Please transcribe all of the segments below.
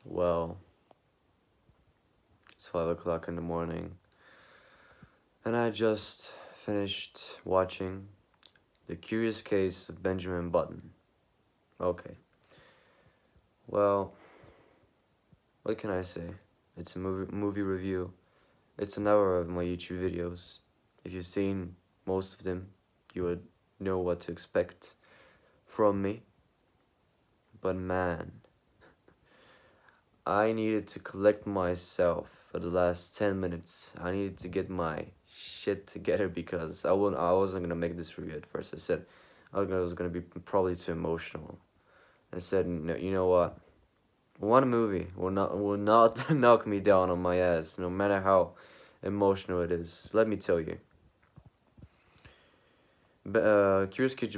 Well, it's 5 o'clock in the morning, and I just finished watching The Curious Case of Benjamin Button. Okay, well, what can I say? It's a movie review. It's an hour of my YouTube videos. If you've seen most of them, you would know what to expect from me. But man, I needed to collect myself for the last 10 minutes. I needed to get my shit together because I wasn't gonna make this review at first. I said was gonna be probably too emotional. I said, no, you know what? One movie will not knock me down on my ass, no matter how emotional it is. Let me tell you. Curious Case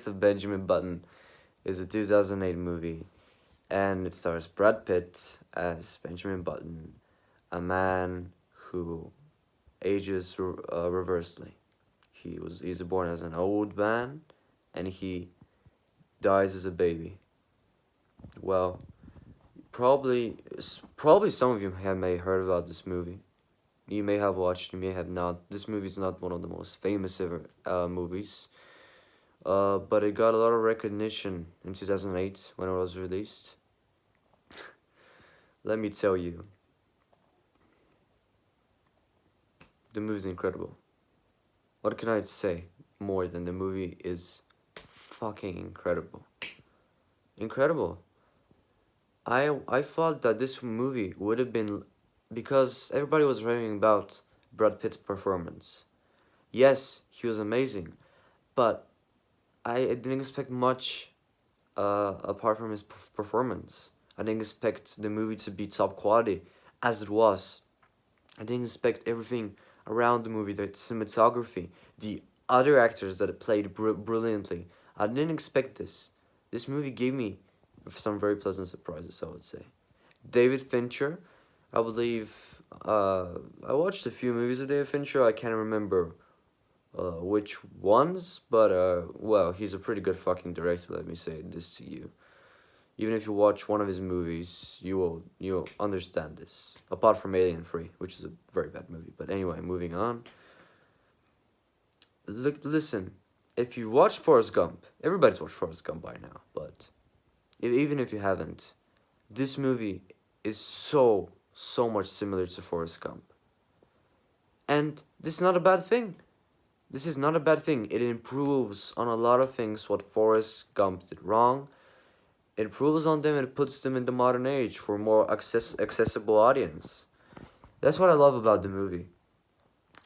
of Benjamin Button is a 2008 movie, and it stars Brad Pitt as Benjamin Button, a man who ages reversely. He's born as an old man, and he dies as a baby. Well, probably some of you may heard about this movie. You may have watched, you may have not. This movie is not one of the most famous ever movies. But it got a lot of recognition in 2008 when it was released. Let me tell you, the movie's incredible. What can I say more than the movie is fucking incredible? Incredible. I thought that this movie would have been, because everybody was raving about Brad Pitt's performance. Yes, he was amazing, but I didn't expect much apart from his performance. I didn't expect the movie to be top quality as it was. I didn't expect everything around the movie, the cinematography, the other actors that played brilliantly. I didn't expect this. This movie gave me some very pleasant surprises, I would say. David Fincher, I believe, I watched a few movies of David Fincher. I can't remember which ones, but well, he's a pretty good fucking director. Let me say this to you. Even if you watch one of his movies, you'll understand this. Apart from Alien 3, which is a very bad movie. But anyway, moving on. Listen, if you watch Forrest Gump, everybody's watched Forrest Gump by now, but even if you haven't, this movie is so much similar to Forrest Gump. And this is not a bad thing. This is not a bad thing. It improves on a lot of things what Forrest Gump did wrong. It improves on them and it puts them in the modern age for a more accessible audience. That's what I love about the movie.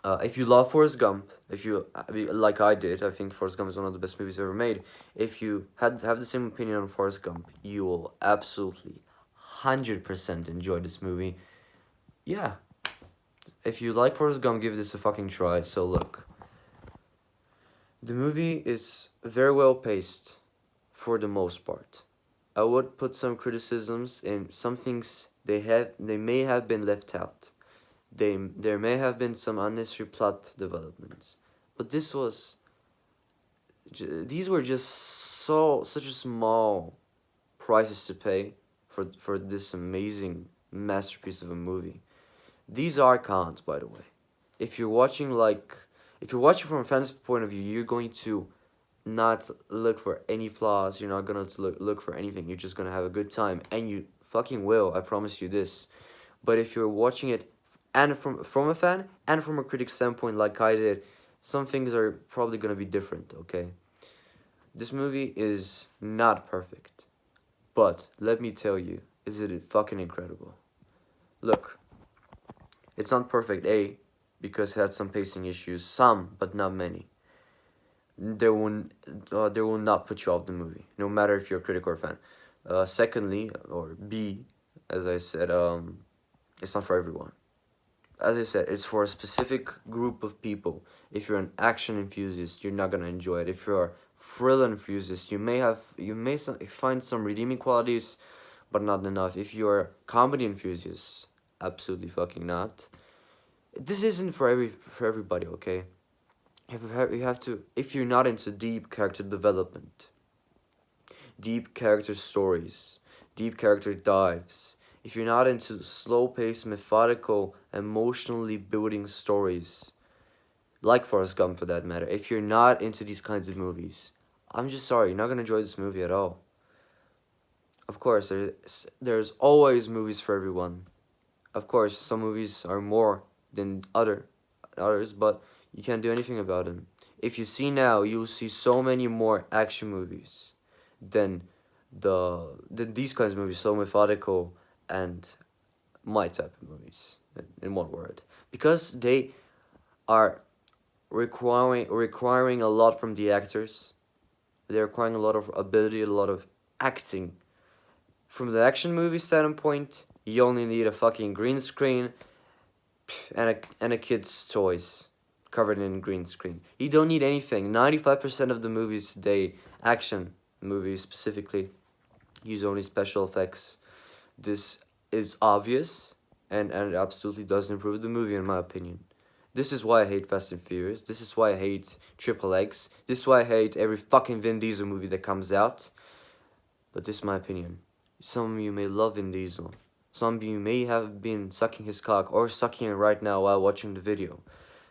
If you love Forrest Gump, if you like I did, I think Forrest Gump is one of the best movies ever made. If you have the same opinion on Forrest Gump, you will absolutely 100% enjoy this movie. Yeah. If you like Forrest Gump, give this a fucking try. So look, the movie is very well paced for the most part. I would put some criticisms in some things they may have been left out. There may have been some unnecessary plot developments, but these were just such a small prices to pay for this amazing masterpiece of a movie. These are cons, by the way. If you're watching if you're watching from a fan's point of view, you're going to not look for any flaws. You're not gonna look for anything. You're just gonna have a good time, and you fucking will. I promise you this. But if you're watching it, and from a fan and from a critic standpoint, like I did, some things are probably gonna be different. Okay. This movie is not perfect, but let me tell you, is it fucking incredible? Look, it's not perfect. Because it had some pacing issues, some but not many. They will not put you off the movie, no matter if you're a critic or a fan. Secondly, or B, as I said, it's not for everyone. As I said, it's for a specific group of people. If you're an action enthusiast, you're not gonna enjoy it. If you're a thriller enthusiast, you may find some redeeming qualities, but not enough. If you're a comedy enthusiast, absolutely fucking not. This isn't for everybody, okay? You have to, if you're not into deep character development, deep character stories, deep character dives, if you're not into slow-paced, methodical, emotionally building stories, like Forrest Gump for that matter, if you're not into these kinds of movies, I'm just sorry, you're not gonna enjoy this movie at all. Of course, there's always movies for everyone. Of course, some movies are more than others, but you can't do anything about them. If you see now, you'll see so many more action movies than these kinds of movies, so methodical and my type of movies, in one word, because they are requiring a lot from the actors. They're requiring a lot of ability, a lot of acting. From the action movie standpoint, you only need a fucking green screen and a kid's toys covered in green screen. You don't need anything. 95% of the movies today, action movies specifically, use only special effects. This is obvious and it absolutely doesn't improve the movie in my opinion. This is why I hate Fast and Furious. This is why I hate Triple X. This is why I hate every fucking Vin Diesel movie that comes out. But this is my opinion. Some of you may love Vin Diesel. Some of you may have been sucking his cock or sucking it right now while watching the video.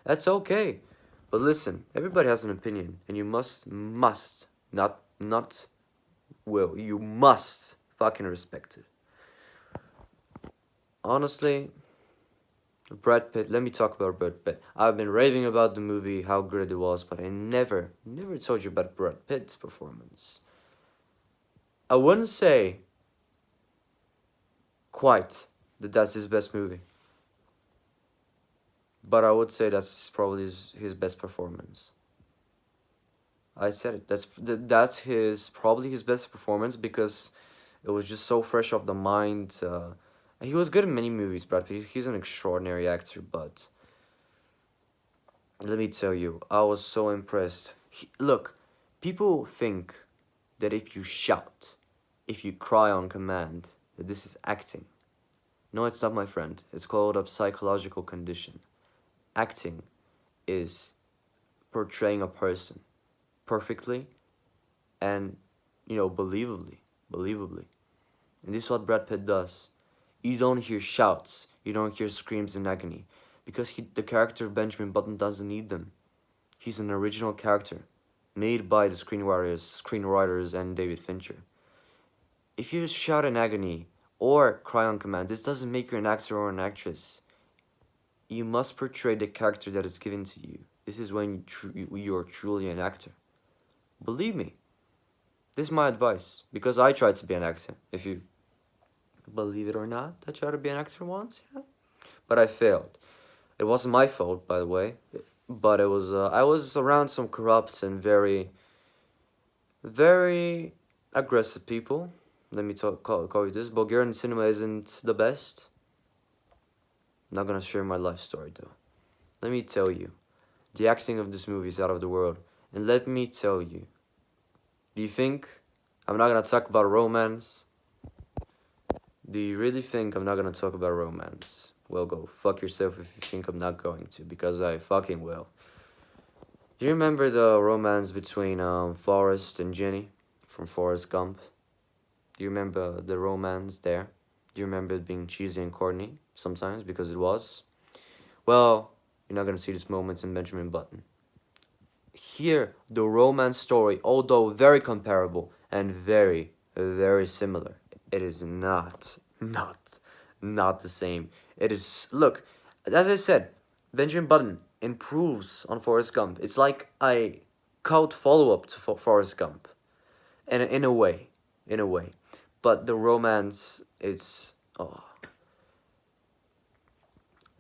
That's okay. But listen, everybody has an opinion, and you must, not will, you must fucking respect it. Honestly, Brad Pitt, let me talk about Brad Pitt. I've been raving about the movie, how good it was, but I never told you about Brad Pitt's performance. I wouldn't say quite that that's his best movie, but I would say that's probably his best performance. I said it. That's probably his best performance because it was just so fresh off the mind. He was good in many movies, Brad Pitt. He's an extraordinary actor, but let me tell you, I was so impressed. Look, people think that if you shout, if you cry on command, that this is acting. No, it's not, my friend. It's called a psychological condition. Acting is portraying a person perfectly and, believably. And this is what Brad Pitt does. You don't hear shouts, you don't hear screams in agony, because the character of Benjamin Button doesn't need them. He's an original character, made by the screenwriters and David Fincher. If you shout in agony or cry on command, this doesn't make you an actor or an actress. You must portray the character that is given to you. This is when you are truly an actor. Believe me, this is my advice, because I tried to be an actor. If you believe it or not, I tried to be an actor once, yeah. But I failed. It wasn't my fault, by the way, but it was. I was around some corrupt and very, very aggressive people. Let me call you this. Bulgarian cinema isn't the best. I'm not gonna share my life story though. Let me tell you, the acting of this movie is out of the world. And let me tell you, do you think I'm not gonna talk about romance? Do you really think I'm not gonna talk about romance? Well, go fuck yourself if you think I'm not going to, because I fucking will. Do you remember the romance between Forrest and Jenny from Forrest Gump? Do you remember the romance there? Do you remember it being cheesy and corny sometimes, because it was? Well, you're not gonna see these moments in Benjamin Button. Here, the romance story, although very comparable and very, very similar, it is not the same. It is, look, as I said, Benjamin Button improves on Forrest Gump. It's like a cult follow-up to Forrest Gump, and in a way, but the romance, it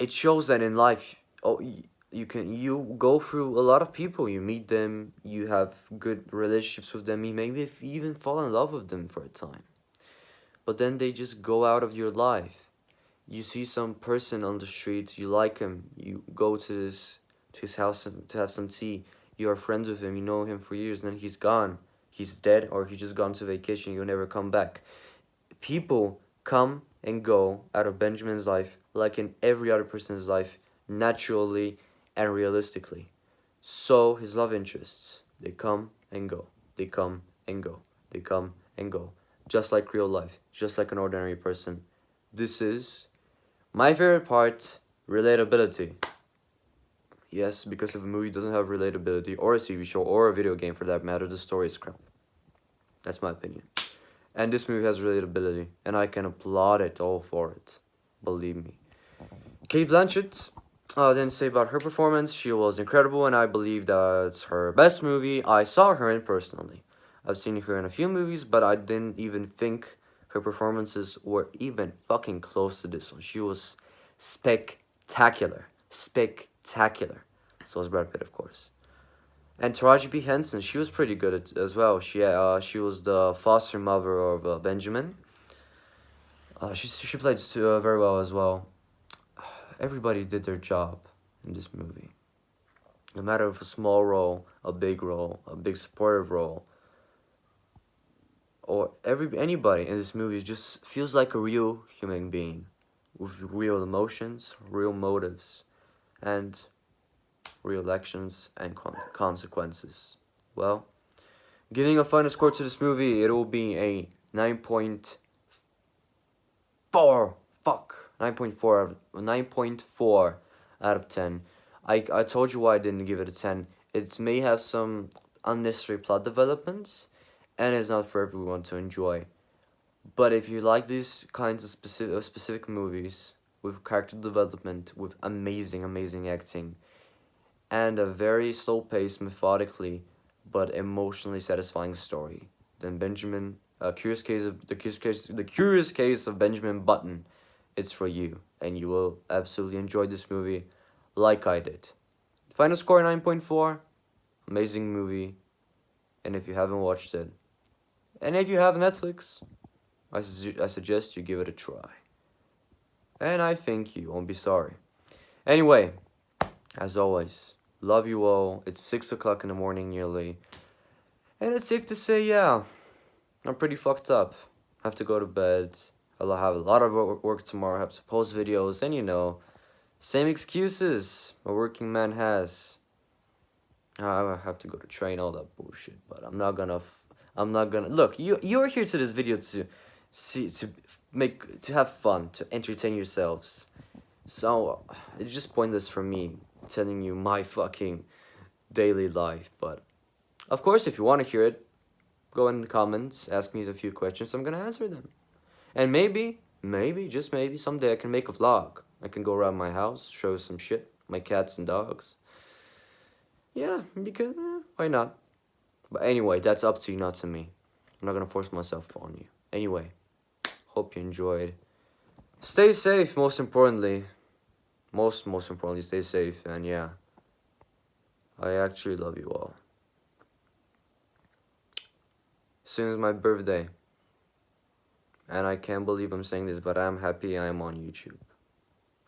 shows that in life, you go through a lot of people, you meet them, you have good relationships with them, you maybe even fall in love with them for a time, but then they just go out of your life. You see some person on the street, you like him, you go to his house to have some tea, you are friends with him, you know him for years, and then he's gone, he's dead, or he's just gone to vacation, you'll never come back. People come and go out of Benjamin's life like in every other person's life, naturally and realistically. So his love interests, they come and go, they come and go, they come and go. Just like real life, just like an ordinary person. This is my favorite part, relatability. Yes, because if a movie doesn't have relatability, or a TV show, or a video game for that matter, the story is crap. That's my opinion. And this movie has relatability, and I can applaud it all for it. Believe me. Cate Blanchett, didn't say about her performance. She was incredible, and I believe that's her best movie I saw her in personally. I've seen her in a few movies, but I didn't even think her performances were even fucking close to this one. She was spectacular. Spectacular. So was Brad Pitt, of course. And Taraji P. Henson, she was pretty good as well. She was the foster mother of Benjamin. She played very well as well. Everybody did their job in this movie. No matter if a small role, a big supportive role, or anybody in this movie just feels like a real human being with real emotions, real motives, and real actions and consequences. Well, giving a final score to this movie, it will be a 9.4. 9.4 out of 10. I told you why I didn't give it a 10. It may have some unnecessary plot developments, and it's not for everyone to enjoy. But if you like these kinds of specific movies with character development, with amazing acting, and a very slow pace, methodically, but emotionally satisfying story, then Benjamin, the Curious Case of Benjamin Button, it's for you, and you will absolutely enjoy this movie, like I did. Final score 9.4, amazing movie, and if you haven't watched it, and if you have Netflix, I suggest you give it a try. And I think you won't be sorry. Anyway, as always, love you all. It's 6 o'clock in the morning nearly. And it's safe to say, yeah, I'm pretty fucked up. I have to go to bed. I'll have a lot of work tomorrow. I have to post videos. And you know, same excuses a working man has. I have to go to train, all that bullshit. But I'm not gonna... Look, you're here to this video to have fun, to entertain yourselves. So, it's just pointless for me telling you my fucking daily life. But, of course, if you want to hear it, go in the comments, ask me a few questions, I'm gonna answer them. And maybe, just maybe, someday I can make a vlog. I can go around my house, show some shit, my cats and dogs. Yeah, because, why not? But anyway, that's up to you, not to me. I'm not gonna force myself on you. Anyway, hope you enjoyed. Stay safe, most importantly. Most importantly, stay safe, and yeah, I actually love you all. Soon is my birthday, and I can't believe I'm saying this, but I'm happy I am on YouTube.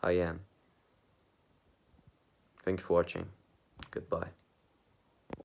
I am. Thank you for watching. Goodbye.